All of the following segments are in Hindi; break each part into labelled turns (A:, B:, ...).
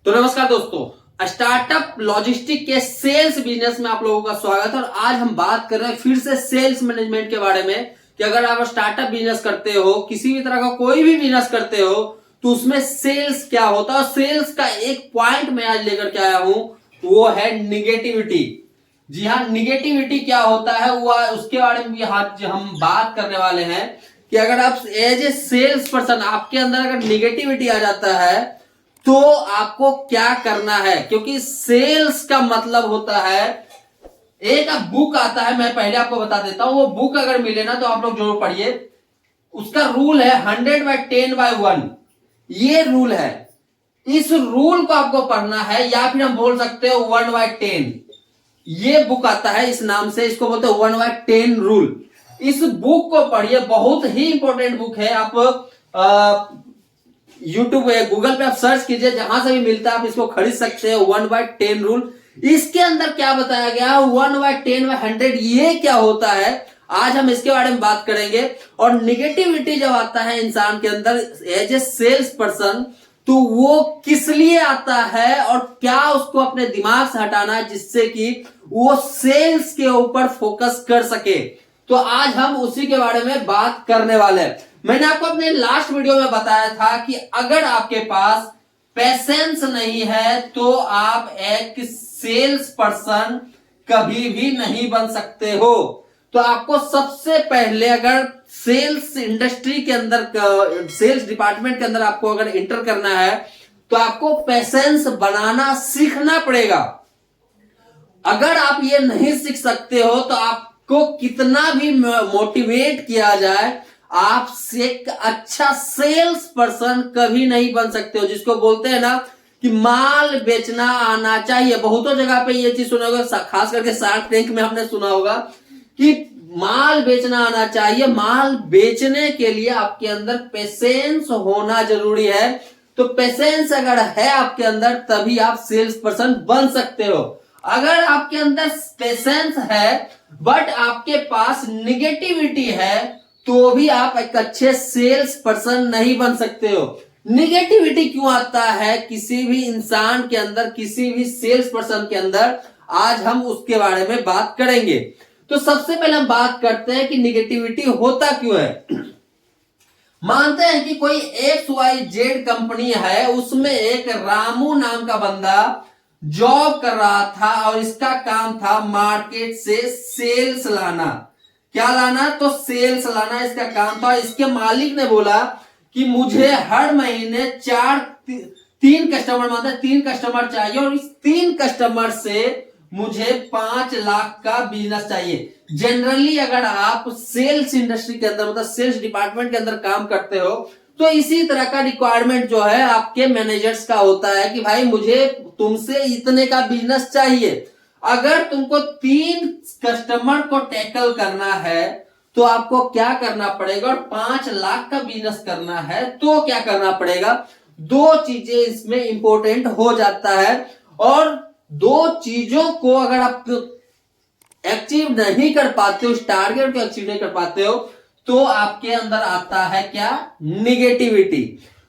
A: तो नमस्कार दोस्तों, स्टार्टअप लॉजिस्टिक के सेल्स बिजनेस में आप लोगों का स्वागत है। और आज हम बात कर रहे हैं फिर से सेल्स मैनेजमेंट के बारे में कि अगर आप स्टार्टअप बिजनेस करते हो, किसी भी तरह का कोई भी बिजनेस करते हो, तो उसमें सेल्स क्या होता है। और सेल्स का एक पॉइंट मैं आज लेकर के आया हूं, वो है निगेटिविटी। जी हाँ, निगेटिविटी क्या होता है वो उसके बारे में भी हम बात करने वाले हैं कि अगर आप एज ए सेल्स पर्सन आपके अंदर अगर निगेटिविटी आ जाता है तो आपको क्या करना है। क्योंकि सेल्स का मतलब होता है, एक बुक आता है, मैं पहले आपको बता देता हूं, वो बुक अगर मिले ना तो आप लोग जरूर पढ़िए। उसका रूल है 100/10/1। ये रूल है, इस रूल को आपको पढ़ना है, या फिर हम बोल सकते हो 1/10। ये बुक आता है इस नाम से, इसको बोलते हैं 1/10 रूल। इस बुक को पढ़िए, बहुत ही इंपॉर्टेंट बुक है। आप यूट्यूब गूगल पे आप सर्च कीजिए, जहां से भी मिलता है आप इसको खरीद सकते हैं। 1/10 रूल, इसके अंदर क्या बताया गया, 1/10/100 ये क्या होता है, आज हम इसके बारे में बात करेंगे। और निगेटिविटी जब आता है इंसान के अंदर एज ए सेल्स पर्सन, तो वो किस लिए आता है और क्या उसको अपने दिमाग से हटाना है जिससे कि वो सेल्स के ऊपर फोकस कर सके। तो आज हम उसी के बारे में बात करने वाले हैं। मैंने आपको अपने लास्ट वीडियो में बताया था कि अगर आपके पास पेशेंस नहीं है तो आप एक सेल्स पर्सन कभी भी नहीं बन सकते हो। तो आपको सबसे पहले अगर सेल्स इंडस्ट्री के अंदर, सेल्स डिपार्टमेंट के अंदर आपको अगर एंटर करना है तो आपको पेशेंस बनाना सीखना पड़ेगा। अगर आप ये नहीं सीख सकते हो तो आपको कितना भी मोटिवेट किया जाए, आप एक अच्छा सेल्स पर्सन कभी नहीं बन सकते हो। जिसको बोलते हैं ना कि माल बेचना आना चाहिए। बहुतों जगह पे ये चीज सुना होगा, खास करके शार्क टैंक में आपने सुना होगा कि माल बेचना आना चाहिए। माल बेचने के लिए आपके अंदर पेशेंस होना जरूरी है। तो पेशेंस अगर है आपके अंदर तभी आप सेल्स पर्सन बन सकते हो। अगर आपके अंदर पेशेंस है बट आपके पास निगेटिविटी है तो भी आप एक अच्छे सेल्स पर्सन नहीं बन सकते हो। निगेटिविटी क्यों आता है किसी भी इंसान के अंदर, किसी भी सेल्स पर्सन के अंदर, आज हम उसके बारे में बात करेंगे। तो सबसे पहले हम बात करते हैं कि निगेटिविटी होता क्यों है। मानते हैं कि कोई XYZ कंपनी है, उसमें एक रामू नाम का बंदा जॉब कर रहा था और इसका काम था मार्केट से सेल्स लाना। क्या लाना, तो सेल्स लाना इसका काम था। इसके मालिक ने बोला कि मुझे हर महीने तीन कस्टमर चाहिए और इस 3 कस्टमर से मुझे 5 लाख का बिजनेस चाहिए। जनरली अगर आप सेल्स इंडस्ट्री के अंदर, मतलब सेल्स डिपार्टमेंट के अंदर काम करते हो, तो इसी तरह का रिक्वायरमेंट जो है आपके मैनेजर्स का होता है कि भाई मुझे तुमसे इतने का बिजनेस चाहिए। अगर तुमको 3 कस्टमर को टैकल करना है तो आपको क्या करना पड़ेगा, और 5 लाख का बिजनेस करना है तो क्या करना पड़ेगा। 2 चीजें इसमें इंपॉर्टेंट हो जाता है। और 2 चीजों को अगर आप अचीव नहीं कर पाते हो, उस टारगेट को अचीव नहीं कर पाते हो, तो आपके अंदर आता है क्या, निगेटिविटी।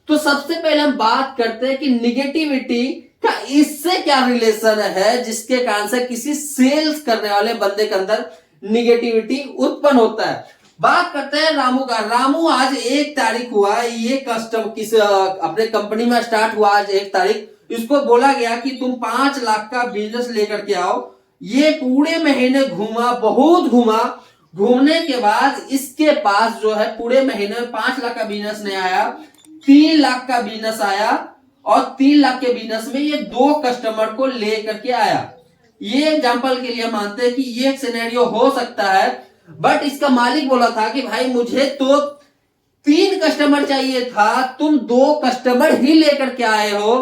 A: तो सबसे पहले हम बात करते हैं कि निगेटिविटी का इससे क्या रिलेशन है जिसके कारण से किसी सेल्स करने वाले बंदे के अंदर निगेटिविटी उत्पन्न होता है। बात करते हैं रामू का। रामू आज 1 तारीख हुआ, ये अपने कंपनी में स्टार्ट हुआ आज 1 तारीख। इसको बोला गया कि तुम 5 लाख का बिजनेस लेकर के आओ। ये पूरे महीने घूमा, बहुत घूमा। घूमने के बाद इसके पास जो है पूरे महीने में 5 लाख का बिजनेस नहीं आया, 3 लाख का बिजनेस आया। और 3 लाख के बिजनेस में ये 2 कस्टमर को लेकर के आया। ये एग्जांपल के लिए मानते हैं कि ये एक सिनेरियो हो सकता है। बट इसका मालिक बोला था कि भाई मुझे तो 3 कस्टमर चाहिए था, तुम 2 कस्टमर ही लेकर के आए हो,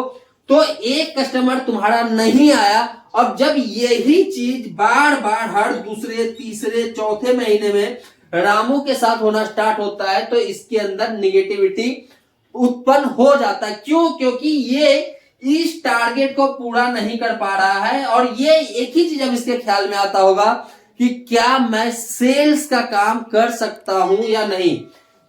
A: तो 1 कस्टमर तुम्हारा नहीं आया। अब जब यही चीज बार बार हर दूसरे, तीसरे, चौथे महीने में रामू के साथ होना स्टार्ट होता है तो इसके अंदर निगेटिविटी उत्पन्न हो जाता है। क्यों, क्योंकि ये इस टारगेट को पूरा नहीं कर पा रहा है। और ये एक ही चीज अब इसके ख्याल में आता होगा कि क्या मैं सेल्स का काम कर सकता हूं या नहीं।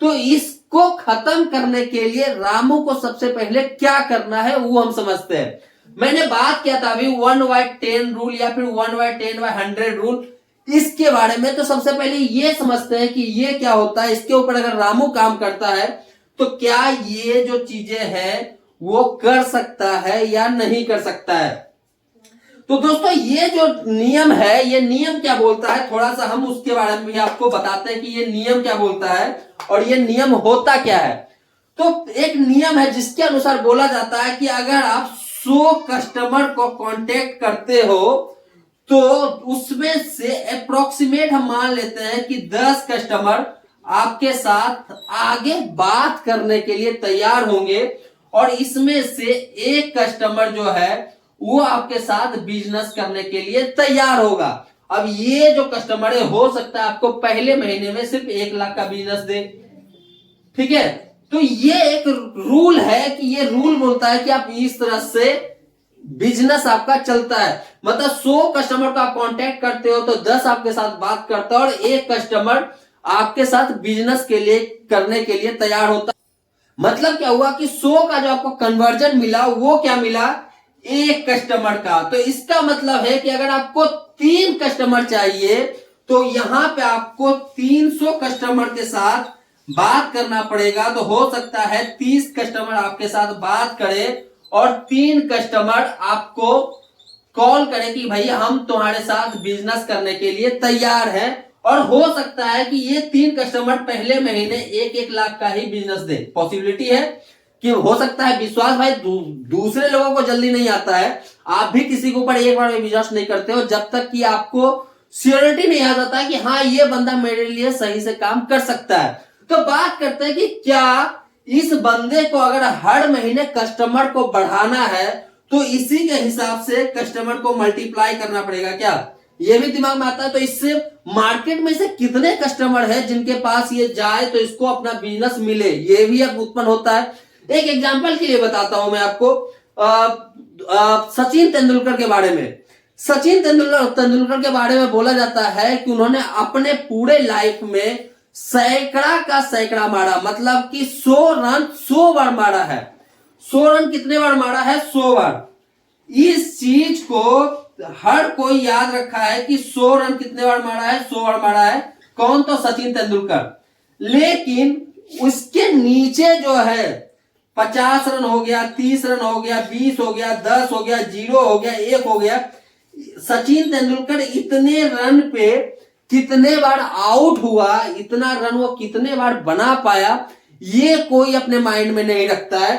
A: तो इसको खत्म करने के लिए रामू को सबसे पहले क्या करना है वो हम समझते हैं। मैंने बात किया था अभी 1/10 रूल या फिर 1/10/100 रूल, इसके बारे में। तो सबसे पहले ये समझते हैं कि ये क्या होता है। इसके ऊपर अगर रामू काम करता है तो क्या ये जो चीजें हैं वो कर सकता है या नहीं कर सकता है। तो दोस्तों ये जो नियम है, ये नियम क्या बोलता है, थोड़ा सा हम उसके बारे में भी आपको बताते हैं कि ये नियम क्या बोलता है और ये नियम होता क्या है। तो एक नियम है जिसके अनुसार बोला जाता है कि अगर आप 100 कस्टमर को कांटेक्ट करते हो तो उसमें से अप्रोक्सीमेट हम मान लेते हैं कि 10 कस्टमर आपके साथ आगे बात करने के लिए तैयार होंगे और इसमें से एक कस्टमर जो है वो आपके साथ बिजनेस करने के लिए तैयार होगा। अब ये जो कस्टमर है हो सकता है आपको पहले महीने में सिर्फ 1 लाख का बिजनेस दे, ठीक है। तो ये एक रूल है कि ये रूल बोलता है कि आप इस तरह से बिजनेस आपका चलता है। मतलब 100 कस्टमर को आप कांटेक्ट करते हो तो 10 आपके साथ बात करता है और एक कस्टमर आपके साथ बिजनेस के लिए करने के लिए तैयार होता है। मतलब क्या हुआ कि 100 का जो आपको कन्वर्जन मिला वो क्या मिला, एक कस्टमर का। तो इसका मतलब है कि अगर आपको 3 कस्टमर चाहिए तो यहां पे आपको 300 कस्टमर के साथ बात करना पड़ेगा। तो हो सकता है 30 कस्टमर आपके साथ बात करे और 3 कस्टमर आपको कॉल करें कि भैया हम तुम्हारे साथ बिजनेस करने के लिए तैयार हैं। और हो सकता है कि ये 3 कस्टमर पहले महीने 1-1 लाख का ही बिजनेस दे। पॉसिबिलिटी है कि हो सकता है। विश्वास भाई दूसरे लोगों को जल्दी नहीं आता है। आप भी किसी के ऊपर एक बार में विश्वास नहीं करते हो जब तक कि आपको श्योरिटी नहीं आ जाता है कि हाँ ये बंदा मेरे लिए सही से काम कर सकता है। तो बात करते हैं कि क्या इस बंदे को अगर हर महीने कस्टमर को बढ़ाना है तो इसी के हिसाब से कस्टमर को मल्टीप्लाई करना पड़ेगा क्या, ये भी दिमाग में आता है। तो इससे मार्केट में से कितने कस्टमर है जिनके पास ये जाए तो इसको अपना बिजनेस मिले, ये भी अब उत्पन्न होता है। एक एग्जांपल के लिए बताता हूं मैं आपको सचिन तेंदुलकर के बारे में। सचिन तेंदुलकर के बारे में बोला जाता है कि उन्होंने अपने पूरे लाइफ में सैकड़ा का सैकड़ा मारा। मतलब कि 100 रन 100 बार मारा है। 100 रन कितने बार मारा है, 100 बार। इस चीज को हर कोई याद रखा है कि 100 रन कितने बार मारा है, 100 बार मारा है। कौन, तो सचिन तेंदुलकर। लेकिन उसके नीचे जो है 50 रन हो गया, 30 रन हो गया, 20 हो गया, 10 हो गया, 0 हो गया, 1 हो गया। सचिन तेंदुलकर इतने रन पे कितने बार आउट हुआ, इतना रन वो कितने बार बना पाया, ये कोई अपने माइंड में नहीं रखता है।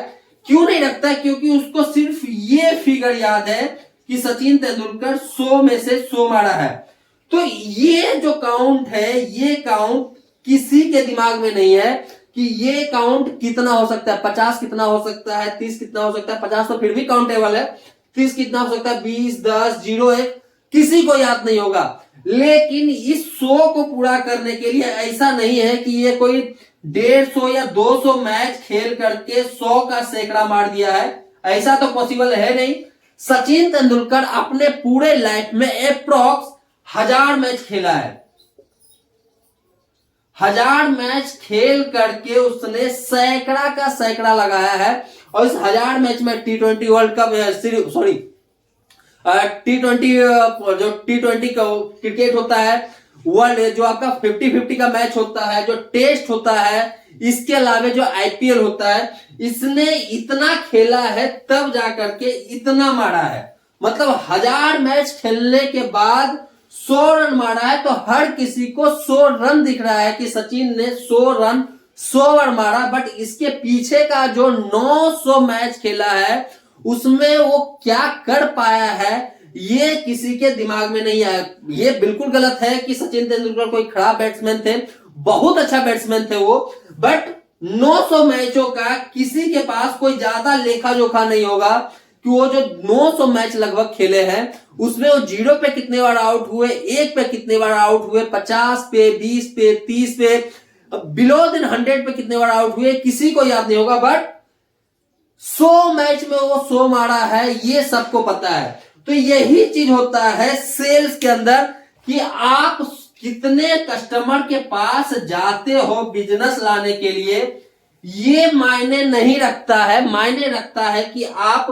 A: क्यों नहीं रखता है, क्योंकि उसको सिर्फ ये फिगर याद है कि सचिन तेंदुलकर 100 में से 100 मारा है। तो ये जो काउंट है, ये काउंट किसी के दिमाग में नहीं है कि ये काउंट कितना हो सकता है। 50 कितना हो सकता है, 30 कितना हो सकता है। 50 तो फिर भी काउंटेबल है। 30 कितना हो सकता है, 20, 10, 0, 1, किसी को याद नहीं होगा। लेकिन इस 100 को पूरा करने के लिए ऐसा नहीं है कि ये कोई 150 या 200 मैच खेल करके 100 का सैकड़ा मार दिया है। ऐसा तो पॉसिबल है नहीं। सचिन तेंदुलकर अपने पूरे लाइफ में अप्रॉक्स 1000 मैच खेला है। 1000 मैच खेल करके उसने सैकड़ा का सैकड़ा लगाया है। और इस 1000 मैच में T20 world cup, sorry T20 cricket होता है, वर्ल्ड जो आपका 50-50 का मैच होता है, जो टेस्ट होता है, इसके अलावा जो IPL होता है, इसने इतना खेला है तब जाकर के इतना मारा है। मतलब 1000 मैच खेलने के बाद 100 रन मारा है। तो हर किसी को 100 रन दिख रहा है कि सचिन ने 100 रन 100 बार मारा। बट इसके पीछे का जो 900 मैच खेला है उसमें वो क्या कर पाया है, ये किसी के दिमाग में नहीं आया। ये बिल्कुल गलत है कि सचिन तेंदुलकर कोई खराब बैट्समैन थे, बहुत अच्छा बैट्समैन थे वो। बट 900 मैचों का किसी के पास कोई ज्यादा लेखा जोखा नहीं होगा कि वो जो 900 मैच लगभग खेले हैं उसमें वो 0 पे कितने बार आउट हुए, 1 पे कितने बार आउट हुए, 50 पे, 20 पे, 30 पे, बिलो देन 100 पे कितने बार आउट हुए, किसी को याद नहीं होगा। बट 100 मैच में वो 100 मारा है, ये सबको पता है। तो यही चीज होता है सेल्स के अंदर कि आप कितने कस्टमर के पास जाते हो बिजनेस लाने के लिए, ये मायने नहीं रखता है। मायने रखता है कि आप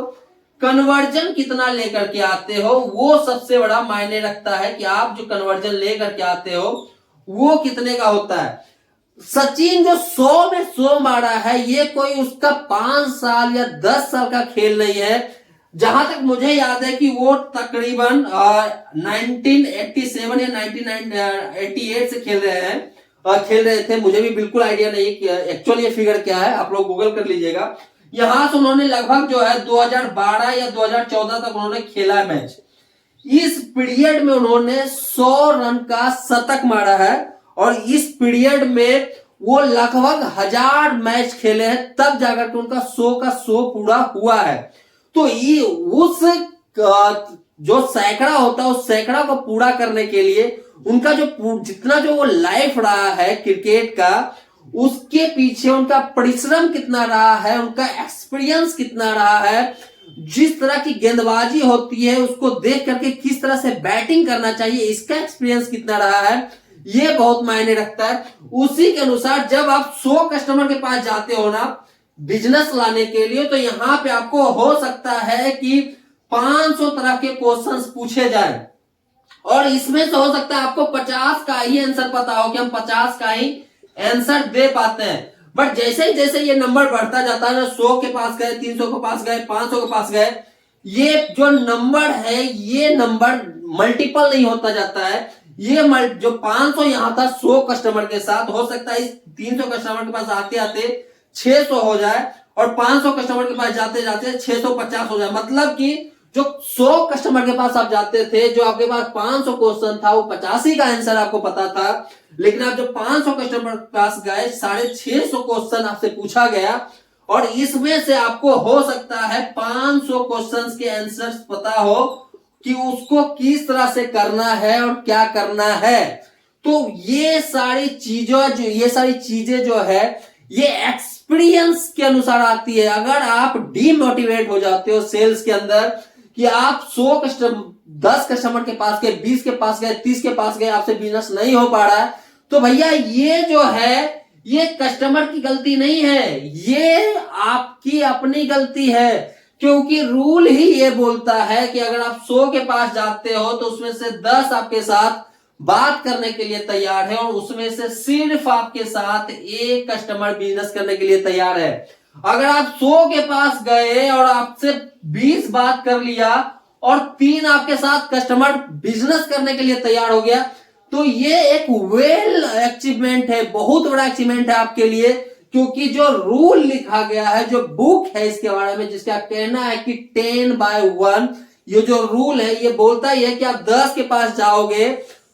A: कन्वर्जन कितना लेकर के आते हो वो सबसे बड़ा मायने रखता है कि आप जो कन्वर्जन लेकर के आते हो वो कितने का होता है। सचिन जो 100 में 100 मारा है ये कोई उसका 5 साल या 10 साल का खेल नहीं है। जहां तक मुझे याद है कि वो तकरीबन 1987 या 1988 से खेल रहे थे। मुझे भी बिल्कुल आइडिया नहीं कि एक्चुअली ये फिगर क्या है, आप लोग गूगल कर लीजिएगा। यहां से उन्होंने लगभग जो है 2012 या 2014 तक उन्होंने खेला है मैच। इस पीरियड में उन्होंने 100 रन का शतक मारा है और इस पीरियड में वो लगभग 1000 मैच खेले हैं, तब जाकर के उनका 100 का 100 पूरा हुआ है। तो ये उस जो सैकड़ा होता है उस सैकड़ा को पूरा करने के लिए उनका जो जितना जो वो लाइफ रहा है क्रिकेट का, उसके पीछे उनका परिश्रम कितना रहा है, उनका एक्सपीरियंस कितना रहा है, जिस तरह की गेंदबाजी होती है उसको देख करके किस तरह से बैटिंग करना चाहिए, इसका एक्सपीरियंस कितना रहा है, ये बहुत मायने रखता है। उसी के अनुसार जब आप 100 कस्टमर के पास जाते हो ना बिजनेस लाने के लिए, तो यहां पे आपको हो सकता है कि 500 तरह के क्वेश्चंस पूछे जाए और इसमें से हो सकता है आपको 50 का ही आंसर पता हो कि हम 50 का ही आंसर दे पाते हैं। बट जैसे ये नंबर बढ़ता जाता है, 100 के पास गए, 300 के पास गए, 500 के पास गए, ये जो नंबर है ये नंबर मल्टीपल नहीं होता जाता है। ये जो 500 यहां था 100 कस्टमर के साथ, हो सकता है इस 300 कस्टमर के पास आते आते 600 हो जाए और 500 कस्टमर के पास जाते जाते 650 हो जाए। मतलब कि जो 100 कस्टमर के पास आप जाते थे, जो आपके पास 500 क्वेश्चन था वो 85 का आंसर आपको पता था, लेकिन आप जो 500 कस्टमर के पास गए 650 क्वेश्चन आपसे पूछा गया और इसमें से आपको हो सकता है 500 क्वेश्चंस के आंसर्स पता हो कि उसको किस तरह से करना है और क्या करना है। तो ये सारी चीजें जो है ये एक्सपीरियंस के अनुसार आती है। अगर आप डीमोटिवेट हो जाते हो सेल्स के अंदर कि आप 10 कस्टमर के पास गए, 20 के पास गए, 30 के पास गए, आपसे बिजनेस नहीं हो पा रहा है, तो भैया ये जो है ये कस्टमर की गलती नहीं है, ये आपकी अपनी गलती है। क्योंकि रूल ही ये बोलता है कि अगर आप 100 के पास जाते हो तो उसमें से 10 आपके साथ बात करने के लिए तैयार है और उसमें से सिर्फ आपके साथ एक कस्टमर बिजनेस करने के लिए तैयार है। अगर आप 100 के पास गए और आपसे 20 बात कर लिया और 3 आपके साथ कस्टमर बिजनेस करने के लिए तैयार हो गया, तो ये एक वेल अचीवमेंट है, बहुत बड़ा अचीवमेंट है आपके लिए। क्योंकि जो रूल लिखा गया है, जो बुक है इसके बारे में, जिसका कहना है कि 10/1, ये जो रूल है ये बोलता ही है कि आप 10 के पास जाओगे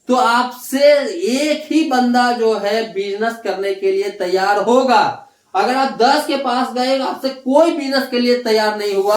A: तो आपसे एक ही बंदा जो है बिजनेस करने के लिए तैयार होगा। अगर आप 10 के पास गए आपसे कोई बिजनेस के लिए तैयार नहीं हुआ,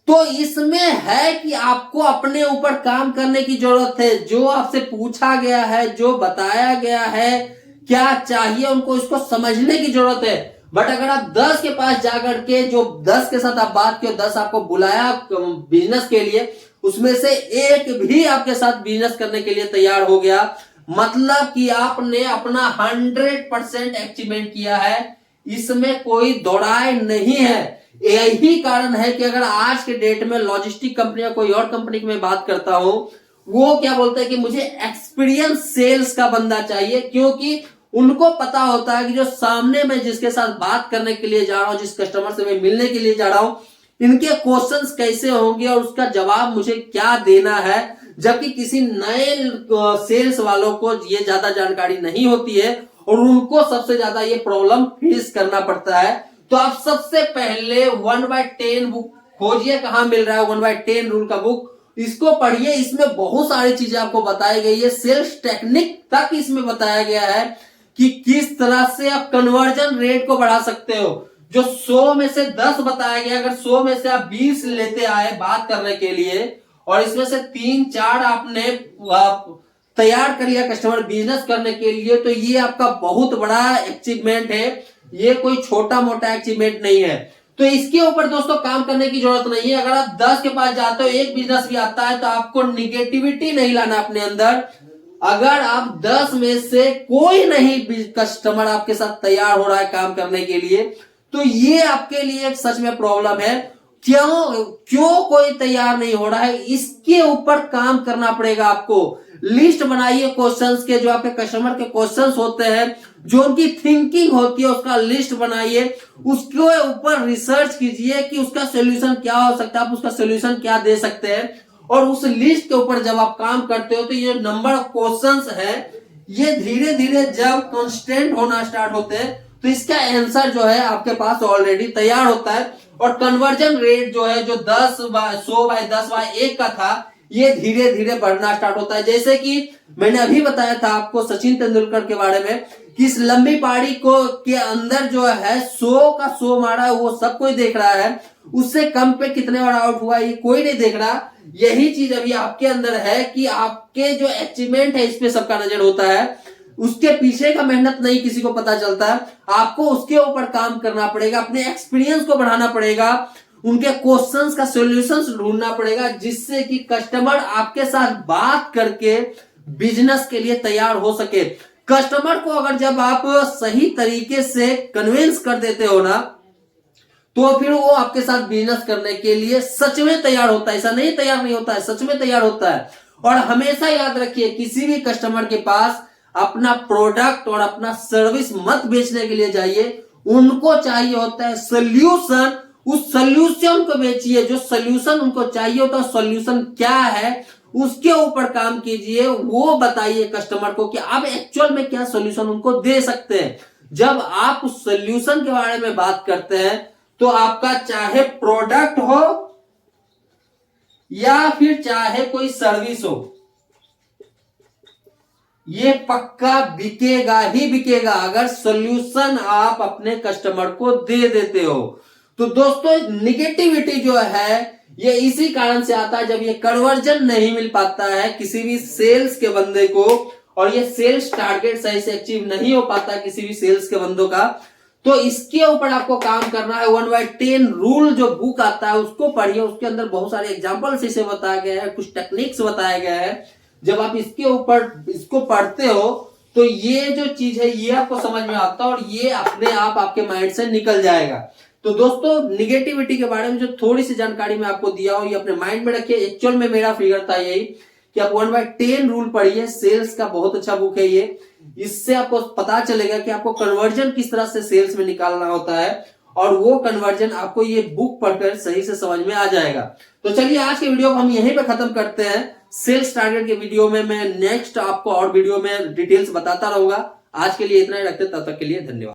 A: तो इसमें है कि आपको अपने ऊपर काम करने की जरूरत है। जो आपसे पूछा गया है, जो बताया गया है, क्या चाहिए उनको, इसको समझने की जरूरत है। बट अगर आप 10 के पास जाकर के, जो 10 के साथ आप बात किए, 10 आपको बुलाया बिजनेस के लिए, उसमें से एक भी आपके साथ बिजनेस करने के लिए तैयार हो गया, मतलब कि आपने अपना 100% अचीवमेंट किया है, इसमें कोई दौड़ाई नहीं है। यही कारण है कि अगर आज के डेट में लॉजिस्टिक कंपनी या कोई और कंपनी की मैं बात करता हूं, वो क्या बोलते हैं कि मुझे एक्सपीरियंस सेल्स का बंदा चाहिए। क्योंकि उनको पता होता है कि जो सामने मैं जिसके साथ बात करने के लिए जा रहा हूं, जिस कस्टमर से मैं मिलने के लिए जा रहा हूं, इनके क्वेश्चंस कैसे होंगे और उसका जवाब मुझे क्या देना है। जबकि किसी नए सेल्स वालों को ये ज्यादा जानकारी नहीं होती है और उनको सबसे ज्यादा ये प्रॉब्लम फेस करना पड़ता है। तो आप सबसे पहले 1/10 बुक खोजिए, कहां मिल रहा है 1/10 रूल का बुक, इसको पढ़िए। इसमें बहुत सारी चीजें आपको बताई गई है, सेल्स टेक्निक तक इसमें बताया गया है कि किस तरह से आप कन्वर्जन रेट को बढ़ा सकते हो। जो 100 में से 10 बताया गया, अगर 100 में से आप 20 लेते आए बात करने के लिए और इसमें से 3-4 आपने तैयार कर लिया कस्टमर बिजनेस करने के लिए, तो ये आपका बहुत बड़ा अचीवमेंट है, ये कोई छोटा मोटा अचीवमेंट नहीं है। तो इसके ऊपर दोस्तों काम करने की जरूरत नहीं है। अगर आप 10 के पास जाते हो, एक बिजनेस भी आता है, तो आपको निगेटिविटी नहीं लाना अपने अंदर। अगर आप 10 में से कोई नहीं कस्टमर आपके साथ तैयार हो रहा है काम करने के लिए, तो ये आपके लिए एक सच में प्रॉब्लम है। क्यों कोई तैयार नहीं हो रहा है, इसके ऊपर काम करना पड़ेगा आपको। लिस्ट बनाइए क्वेश्चंस के, जो आपके कस्टमर के क्वेश्चंस होते हैं, जो उनकी थिंकिंग होती है, उसका लिस्ट बनाइए, उसके ऊपर रिसर्च कीजिए कि उसका सोल्यूशन क्या हो सकता है, आप उसका सोल्यूशन क्या दे सकते हैं। और उस लिस्ट के ऊपर जब आप काम करते हो तो ये नंबर ऑफ क्वेश्चंस है, ये धीरे धीरे जब कांस्टेंट होना स्टार्ट होते हैं तो इसका आंसर जो है आपके पास ऑलरेडी तैयार होता है। और कन्वर्जन रेट जो है, जो 100/10/1 का था, ये धीरे धीरे बढ़ना स्टार्ट होता है। जैसे कि मैंने अभी बताया था आपको सचिन तेंदुलकर के बारे में कि इस लंबी पारी को के अंदर जो है 100 का 100 मारा है, वो सब कोई देख रहा है। उससे कम पे कितने बार आउट हुआ ये कोई नहीं देख रहा। यही चीज अभी आपके अंदर है कि आपके जो अचीवमेंट है इस पे सबका नजर होता है, उसके पीछे का मेहनत नहीं किसी को पता चलता है। आपको उसके ऊपर काम करना पड़ेगा, अपने एक्सपीरियंस को बढ़ाना पड़ेगा, उनके क्वेश्चंस का सॉल्यूशंस ढूंढना पड़ेगा, जिससे कि कस्टमर आपके साथ बात करके बिजनेस के लिए तैयार हो सके। कस्टमर को अगर जब आप सही तरीके से कन्विंस कर देते हो ना, तो फिर वो आपके साथ बिजनेस करने के लिए सच में तैयार होता है। ऐसा नहीं तैयार नहीं होता है, सच में तैयार होता है। और हमेशा याद रखिए, किसी भी कस्टमर के पास अपना प्रोडक्ट और अपना सर्विस मत बेचने के लिए जाइए, उनको चाहिए होता है सोल्यूशन। उस सोल्यूशन को बेचिए, जो सोल्यूशन उनको चाहिए होता है, सोल्यूशन क्या है उसके ऊपर काम कीजिए। वो बताइए कस्टमर को कि आप एक्चुअल में क्या सोल्यूशन उनको दे सकते हैं। जब आप उस सोल्यूशन के बारे में बात करते हैं तो आपका चाहे प्रोडक्ट हो या फिर चाहे कोई सर्विस हो, ये पक्का बिकेगा ही बिकेगा अगर सोल्यूशन आप अपने कस्टमर को दे देते हो। तो दोस्तों, निगेटिविटी जो है ये इसी कारण से आता है, जब ये कन्वर्जन नहीं मिल पाता है किसी भी सेल्स के बंदे को, और ये सेल्स टारगेट सही से अचीव नहीं हो पाता किसी भी सेल्स के बंदों का। तो इसके ऊपर आपको काम करना है। 1/10 रूल जो बुक आता है उसको पढ़िए, उसके अंदर बहुत सारे एग्जांपल्स इसे बताया गया है, कुछ टेक्निक्स बताया गया है। जब आप इसके ऊपर इसको पढ़ते हो तो ये जो चीज है ये आपको समझ में आता है और ये अपने आप आपके माइंड से निकल जाएगा। तो दोस्तों, निगेटिविटी के बारे में जो थोड़ी सी जानकारी मैं आपको दिया हूं, ये अपने माइंड में रखिए। एक्चुअल में मेरा फिगर था यही कि आप 1/10 रूल पढ़िए, सेल्स का बहुत अच्छा बुक है ये। इससे आपको पता चलेगा कि आपको कन्वर्जन किस तरह से सेल्स में निकालना होता है, और वो कन्वर्जन आपको ये बुक पढ़कर सही से समझ में आ जाएगा। तो चलिए, आज के वीडियो को हम यहीं पे खत्म करते हैं। सेल्स टारगेट के वीडियो में मैं नेक्स्ट आपको और वीडियो में डिटेल्स बताता रहूंगा। आज के लिए इतना ही रखते, तब तक के लिए धन्यवाद।